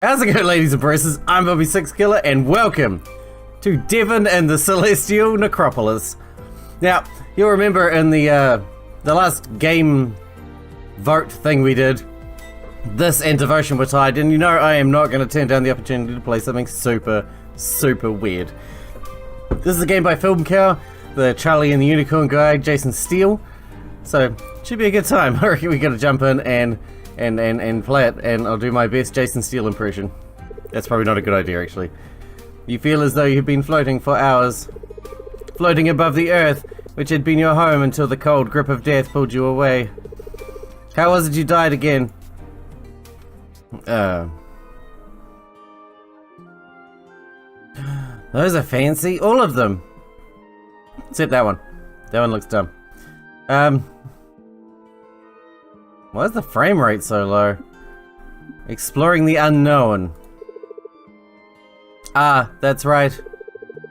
How's it going, ladies and bros? I'm Sixkilla, and welcome to Devin and the Celestial Necropolis. Now, you'll remember in the last game vote thing we did, this and Devotion were tied, and you know I am not going to turn down the opportunity to play something super, super weird. This is a game by Film Cow, the Charlie and the Unicorn guy, Jason Steele, so should be a good time. I reckon we got to jump in and play it, and I'll do my best Jason Steele impression. That's probably not a good idea, actually. You feel as though you've been floating for hours, floating above the earth, which had been your home until the cold grip of death pulled you away. How was it you died again? Those are fancy, all of them. Except that one. That one looks dumb. Why is the frame rate so low? Exploring the unknown. Ah, that's right.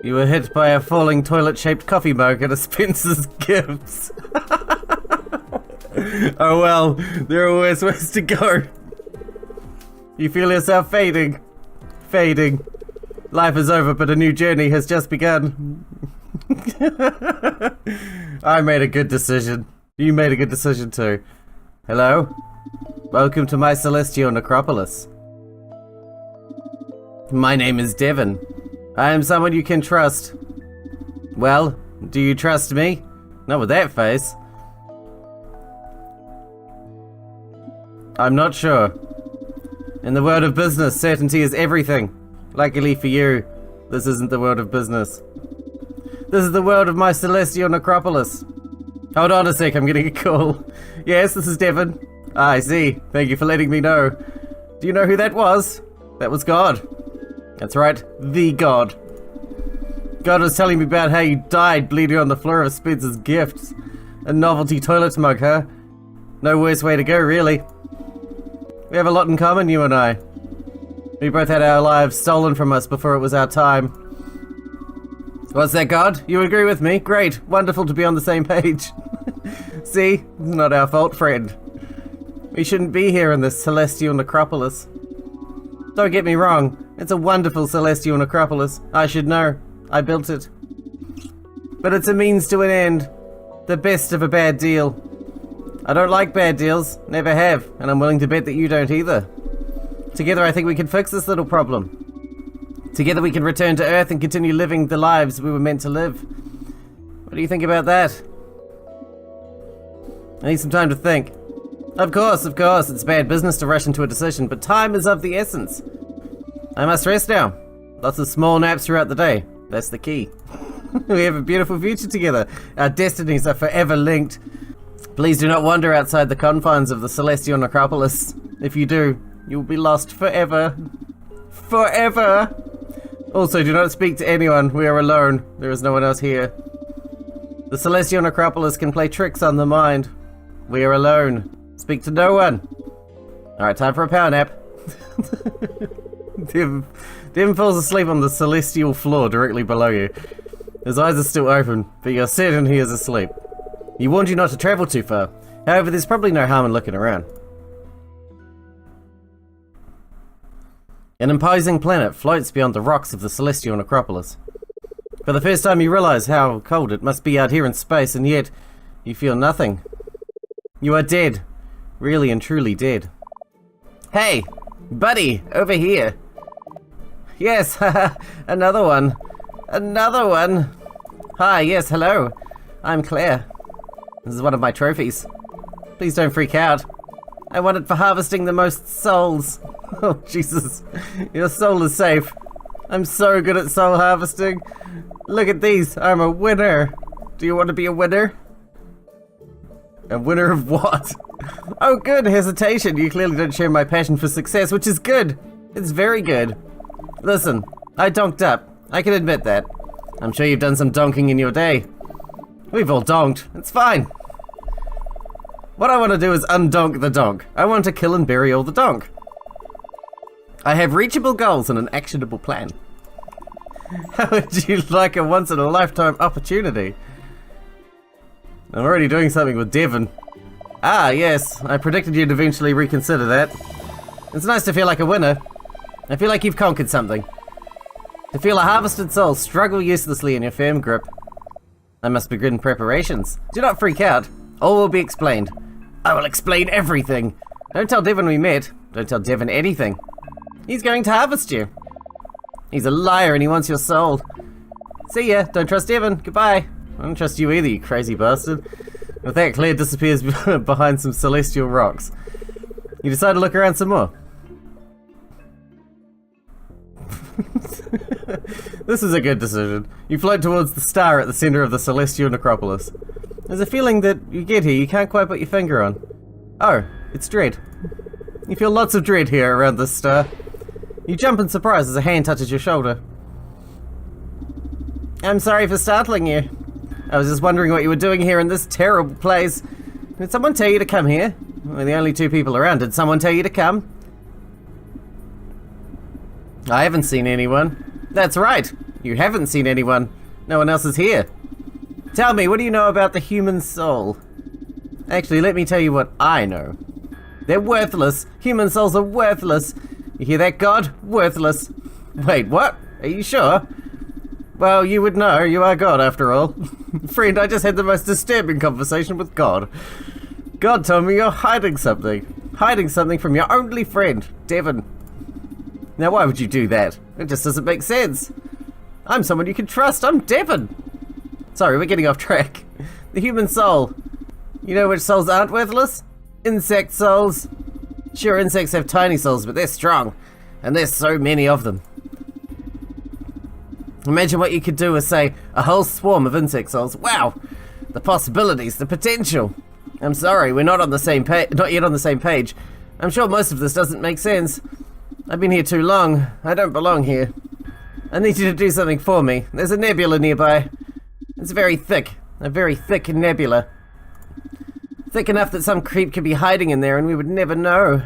You were hit by a falling toilet-shaped coffee mug at a Spencer's Gifts. Oh well, there are worse ways to go. You feel yourself fading. Fading. Life is over, but a new journey has just begun. I made a good decision. You made a good decision too. Hello? Welcome to my Celestial Necropolis. My name is Devin. I am someone you can trust. Well, do you trust me? Not with that face. I'm not sure. In the world of business, certainty is everything. Luckily for you, this isn't the world of business. This is the world of my Celestial Necropolis. Hold on a sec, I'm getting a call. Yes, this is Devin. Ah, I see. Thank you for letting me know. Do you know who that was? That was God. That's right, the God. God was telling me about how you died bleeding on the floor of Spencer's Gifts. A novelty toilet mug, huh? No worse way to go, really. We have a lot in common, you and I. We both had our lives stolen from us before it was our time. What's that, God? You agree with me? Great. Wonderful to be on the same page. See? It's not our fault, friend. We shouldn't be here in this Celestial Necropolis. Don't get me wrong. It's a wonderful Celestial Necropolis. I should know. I built it. But it's a means to an end. The best of a bad deal. I don't like bad deals. Never have. And I'm willing to bet that you don't either. Together I think we can fix this little problem. Together we can return to Earth and continue living the lives we were meant to live. What do you think about that? I need some time to think. Of course, it's bad business to rush into a decision, but time is of the essence. I must rest now. Lots of small naps throughout the day. That's the key. We have a beautiful future together. Our destinies are forever linked. Please do not wander outside the confines of the Celestial Necropolis. If you do, you will be lost forever. Forever! Also, do not speak to anyone. We are alone. There is no one else here. The Celestial Necropolis can play tricks on the mind. We are alone. Speak to no one. Alright, time for a power nap. Devin falls asleep on the celestial floor directly below you. His eyes are still open, but you're certain he is asleep. He warned you not to travel too far. However, there's probably no harm in looking around. An imposing planet floats beyond the rocks of the Celestial Necropolis. For the first time you realize how cold it must be out here in space, and yet you feel nothing. You are dead. Really and truly dead. Hey, buddy, over here. Yes, haha, another one. Another one. Hi, yes, hello. I'm Claire. This is one of my trophies. Please don't freak out. I want it for harvesting the most souls. Oh, Jesus. Your soul is safe. I'm so good at soul harvesting. Look at these. I'm a winner. Do you want to be a winner? A winner of what? Oh, good. Hesitation. You clearly don't share my passion for success, which is good. It's very good. Listen, I donked up. I can admit that. I'm sure you've done some donking in your day. We've all donked. It's fine. What I want to do is undonk the donk. I want to kill and bury all the donk. I have reachable goals and an actionable plan. How would you like a once-in-a-lifetime opportunity? I'm already doing something with Devin. Ah, yes. I predicted you'd eventually reconsider that. It's nice to feel like a winner. I feel like you've conquered something. To feel a harvested soul struggle uselessly in your firm grip. I must begin preparations. Do not freak out. All will be explained. I will explain everything. Don't tell Devin we met. Don't tell Devin anything. He's going to harvest you. He's a liar and he wants your soul. See ya. Don't trust Devin. Goodbye. I don't trust you either, you crazy bastard. With that, Claire disappears behind some celestial rocks. You decide to look around some more. This is a good decision. You float towards the star at the center of the Celestial Necropolis. There's a feeling that you get here you can't quite put your finger on. Oh, it's dread. You feel lots of dread here around this star. You jump in surprise as a hand touches your shoulder. I'm sorry for startling you. I was just wondering what you were doing here in this terrible place. Did someone tell you to come here? We're the only two people around. Did someone tell you to come? I haven't seen anyone. That's right. You haven't seen anyone. No one else is here. Tell me, what do you know about the human soul? Actually, let me tell you what I know. They're worthless. Human souls are worthless. You hear that, God? Worthless. Wait, what? Are you sure? Well, you would know. You are God, after all. Friend, I just had the most disturbing conversation with God. God told me you're hiding something. Hiding something from your only friend, Devin. Now, why would you do that? It just doesn't make sense. I'm someone you can trust. I'm Devin. Sorry, we're getting off track. The human soul. You know which souls aren't worthless? Insect souls. Sure, insects have tiny souls, but they're strong. And there's so many of them. Imagine what you could do with, say, a whole swarm of insect souls. Wow! The possibilities, the potential. I'm sorry, we're not on the same not yet on the same page. I'm sure most of this doesn't make sense. I've been here too long. I don't belong here. I need you to do something for me. There's a nebula nearby. It's very thick. A very thick nebula. Thick enough that some creep could be hiding in there and we would never know.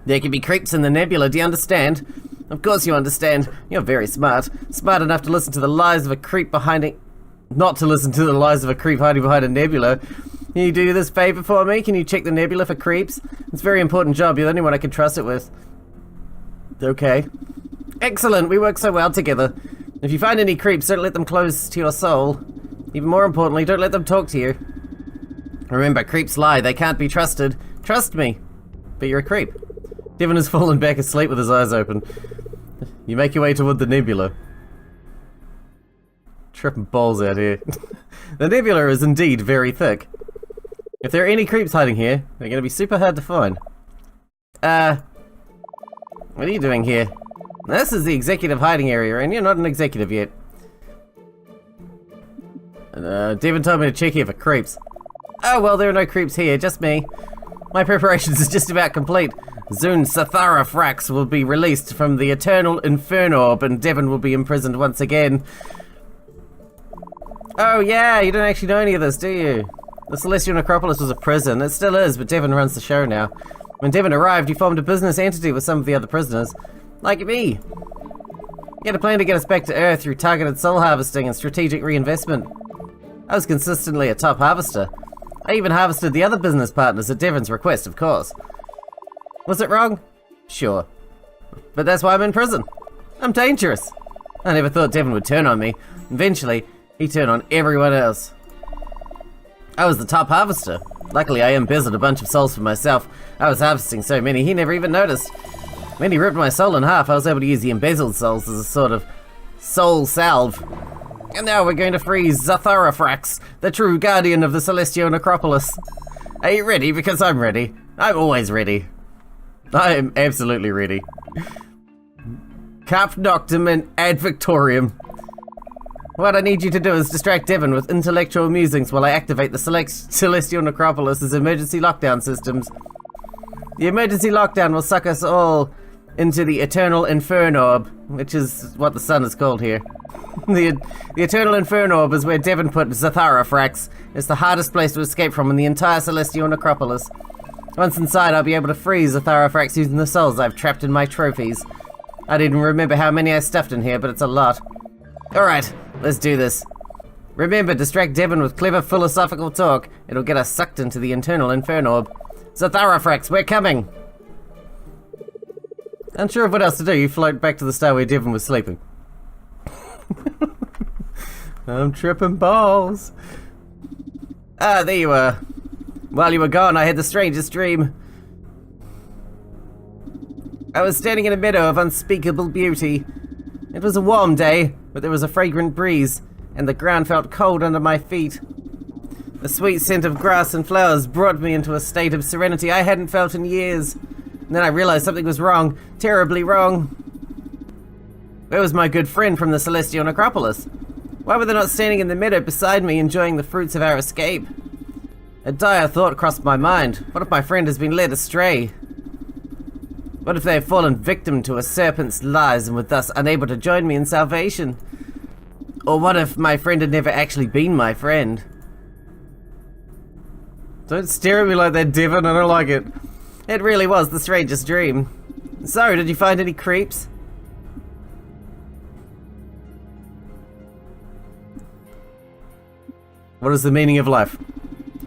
There could be creeps in the nebula, do you understand? Of course you understand. You're very smart. Smart enough to listen to the lies of a creep behind it. Not to listen to the lies of a creep hiding behind a nebula. Can you do this favor for me? Can you check the nebula for creeps? It's a very important job. You're the only one I can trust it with. Okay. Excellent. We work so well together. If you find any creeps, don't let them close to your soul. Even more importantly, don't let them talk to you. Remember, creeps lie. They can't be trusted. Trust me. But you're a creep. Devin has fallen back asleep with his eyes open. You make your way toward the nebula. Tripping balls out here. The nebula is indeed very thick. If there are any creeps hiding here, they're going to be super hard to find. What are you doing here? This is the executive hiding area, and you're not an executive yet. Devin told me to check here for creeps. Oh, well, there are no creeps here, just me. My preparations is just about complete. Soon, Zatara Frax will be released from the Eternal Inferno Orb, and Devin will be imprisoned once again. Oh yeah, you don't actually know any of this, do you? The Celestial Necropolis was a prison. It still is, but Devin runs the show now. When Devin arrived, he formed a business entity with some of the other prisoners. Like me. He had a plan to get us back to Earth through targeted soul harvesting and strategic reinvestment. I was consistently a top harvester. I even harvested the other business partners at Devin's request, of course. Was it wrong? Sure. But that's why I'm in prison. I'm dangerous. I never thought Devin would turn on me. Eventually, he turned on everyone else. I was the top harvester. Luckily, I embezzled a bunch of souls for myself. I was harvesting so many, he never even noticed. When he ripped my soul in half, I was able to use the embezzled souls as a sort of soul salve. And now we're going to free Zatara Frax, the true guardian of the Celestial Necropolis. Are you ready? Because I'm ready. I'm always ready. I am absolutely ready. Cap Noctum and Ad Victorium. What I need you to do is distract Devin with intellectual musings while I activate the Celestial Necropolis' emergency lockdown systems. The emergency lockdown will suck us all into the Eternal Inferno Orb, which is what the sun is called here. The Eternal Inferno Orb is where Devin put Zatara Frax. It's the hardest place to escape from in the entire Celestial Necropolis. Once inside, I'll be able to free Zatara Frax using the souls I've trapped in my trophies. I didn't remember how many I stuffed in here, but it's a lot. Alright, let's do this. Remember, distract Devin with clever philosophical talk. It'll get us sucked into the Eternal Inferno Orb. Zatara Frax, we're coming! Unsure of what else to do, you float back to the star where Devin was sleeping. I'm tripping balls. Ah, there you are. While you were gone, I had the strangest dream. I was standing in a meadow of unspeakable beauty. It was a warm day, but there was a fragrant breeze, and the ground felt cold under my feet. The sweet scent of grass and flowers brought me into a state of serenity I hadn't felt in years. And then I realized something was wrong, terribly wrong. Where was my good friend from the Celestial Necropolis? Why were they not standing in the meadow beside me, enjoying the fruits of our escape? A dire thought crossed my mind. What if my friend has been led astray? What if they have fallen victim to a serpent's lies and were thus unable to join me in salvation? Or what if my friend had never actually been my friend? Don't stare at me like that, Devin. I don't like it. It really was the strangest dream. So, did you find any creeps? What is the meaning of life?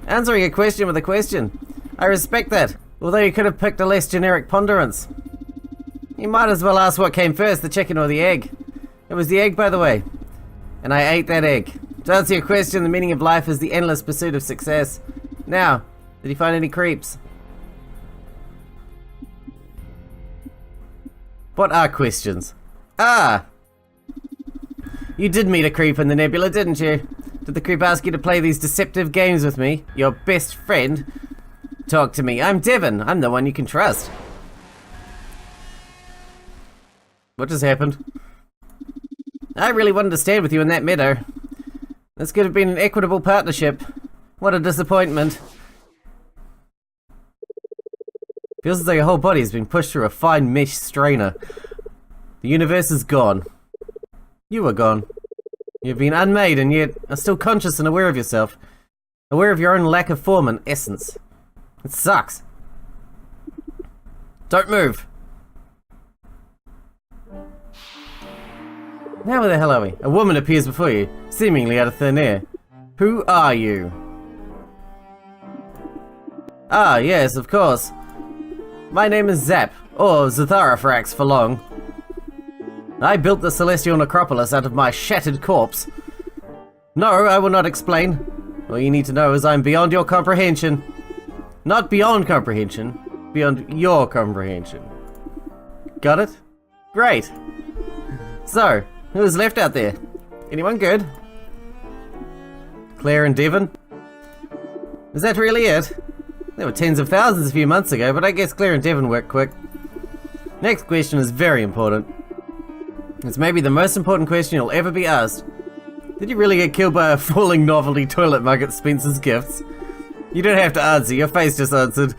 Answering a question with a question. I respect that, although you could have picked a less generic ponderance. You might as well ask what came first, the chicken or the egg. It was the egg, by the way. And I ate that egg. To answer your question, the meaning of life is the endless pursuit of success. Now, did you find any creeps? What are questions? Ah! You did meet a creep in the nebula, didn't you? Did the creep ask you to play these deceptive games with me? Your best friend? Talk to me. I'm Devin. I'm the one you can trust. What just happened? I really wanted to stand with you in that meadow. This could have been an equitable partnership. What a disappointment. Feels as though your whole body has been pushed through a fine mesh strainer. The universe is gone. You are gone. You've been unmade and yet are still conscious and aware of yourself. Aware of your own lack of form and essence. It sucks. Don't move. Now where the hell are we? A woman appears before you, seemingly out of thin air. Who are you? Ah, yes, of course. My name is Zap, or Zatara for long. I built the Celestial Necropolis out of my shattered corpse. No, I will not explain. All you need to know is I'm beyond your comprehension. Not beyond comprehension, beyond your comprehension. Got it? Great. So, who's left out there? Anyone good? Claire and Devin? Is that really it? There were tens of thousands a few months ago, but I guess Claire and Devin work quick. Next question is very important. It's maybe the most important question you'll ever be asked. Did you really get killed by a falling Novelty toilet mug at Spencer's Gifts? You don't have to answer, your face just answered.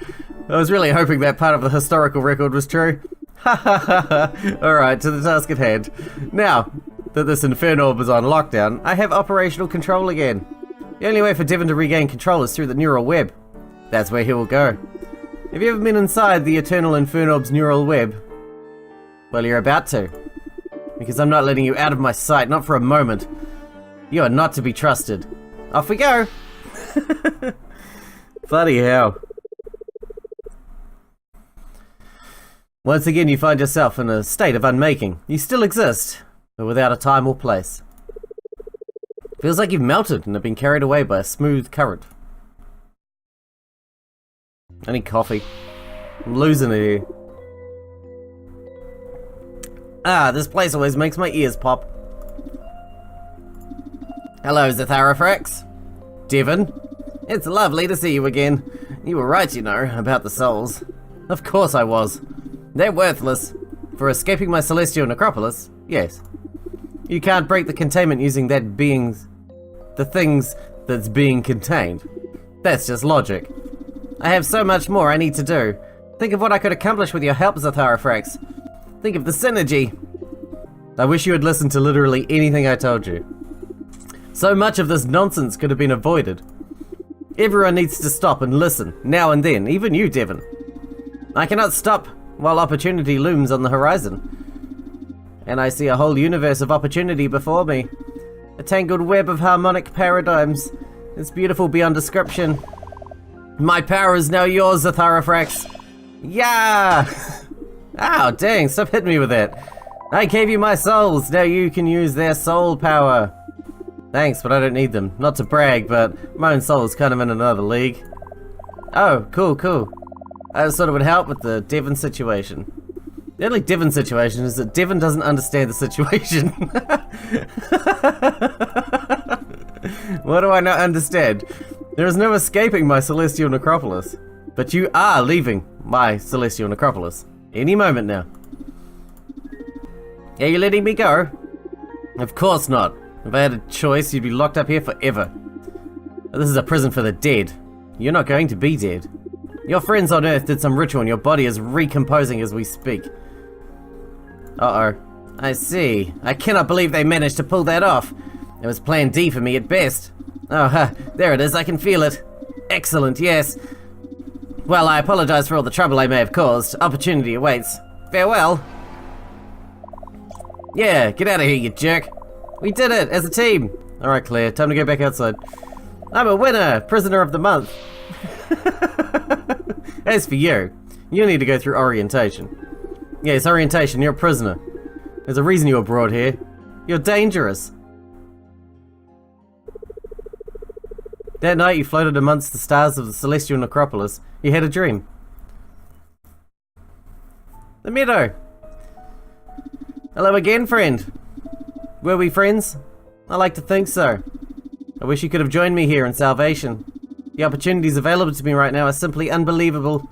I was really hoping that part of the historical record was true. Ha ha ha ha. Alright, to the task at hand. Now that this inferno orb is on lockdown, I have operational control again. The only way for Devin to regain control is through the neural web. That's where he will go. Have you ever been inside the eternal Infernorb's neural web? Well, you're about to. Because I'm not letting you out of my sight, not for a moment. You are not to be trusted. Off we go! Bloody hell. Once again, you find yourself in a state of unmaking. You still exist, but without a time or place. Feels like you've melted and have been carried away by a smooth current. I need coffee. I'm losing it here. Ah, this place always makes my ears pop. Hello, Zatara. Devin? It's lovely to see you again. You were right, you know, about the souls. Of course I was. They're worthless. For escaping my Celestial Necropolis, yes. You can't break the containment using the things that's being contained. That's just logic. I have so much more I need to do. Think of what I could accomplish with your help, Zatara. Think of the synergy. I wish you had listened to literally anything I told you. So much of this nonsense could have been avoided. Everyone needs to stop and listen, now and then, even you, Devin. I cannot stop while opportunity looms on the horizon. And I see a whole universe of opportunity before me. A tangled web of harmonic paradigms. It's beautiful beyond description. My power is now yours, Zatara. Yeah! Ow, dang, stop hitting me with that. I gave you my souls, now you can use their soul power. Thanks, but I don't need them. Not to brag, but my own soul is kind of in another league. Oh, cool, cool. I sort of would help with the Devin situation. The only Devin situation is that Devin doesn't understand the situation. What do I not understand? There is no escaping my Celestial Necropolis. But you are leaving my Celestial Necropolis. Any moment now. Are you letting me go? Of course not. If I had a choice, you'd be locked up here forever. This is a prison for the dead. You're not going to be dead. Your friends on Earth did some ritual and your body is recomposing as we speak. Uh-oh. I see. I cannot believe they managed to pull that off. It was plan D for me at best. Oh, there it is. I can feel it. Excellent, yes. Well, I apologize for all the trouble I may have caused. Opportunity awaits. Farewell. Yeah, get out of here, you jerk. We did it, as a team. Alright, Claire, time to go back outside. I'm a winner! Prisoner of the month. As for you, you need to go through orientation. Yes, orientation, you're a prisoner. There's a reason you were brought here. You're dangerous. That night you floated amongst the stars of the Celestial Necropolis. You had a dream. The Meadow. Hello again, friend. Were we friends? I like to think so. I wish you could have joined me here in Salvation. The opportunities available to me right now are simply unbelievable.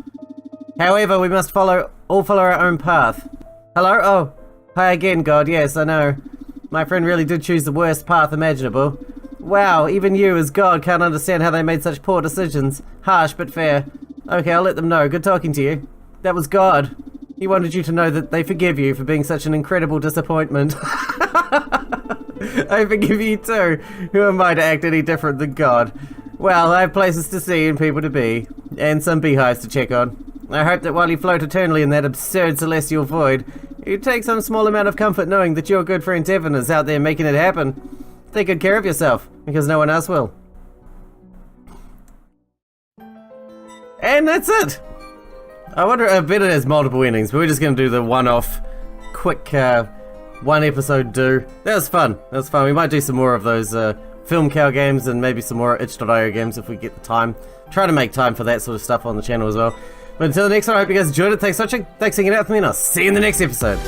However, we must all follow our own path. Hello? Oh, hi again, God. Yes, I know. My friend really did choose the worst path imaginable. Wow, even you as God can't understand how they made such poor decisions. Harsh, but fair. Okay, I'll let them know. Good talking to you. That was God. He wanted you to know that they forgive you for being such an incredible disappointment. I forgive you too. Who am I to act any different than God? Well, I have places to see and people to be, and some beehives to check on. I hope that while you float eternally in that absurd celestial void, you take some small amount of comfort knowing that your good friend Devin is out there making it happen. Take good care of yourself, because no one else will. And that's it! I wonder, I bet it has multiple endings, but we're just going to do the one-off, quick, one episode do. That was fun. That was fun. We might do some more of those film cow games and maybe some more itch.io games if we get the time. Try to make time for that sort of stuff on the channel as well. But until the next time, I hope you guys enjoyed it. Thanks for watching. Thanks for hanging out with me, and I'll see you in the next episode.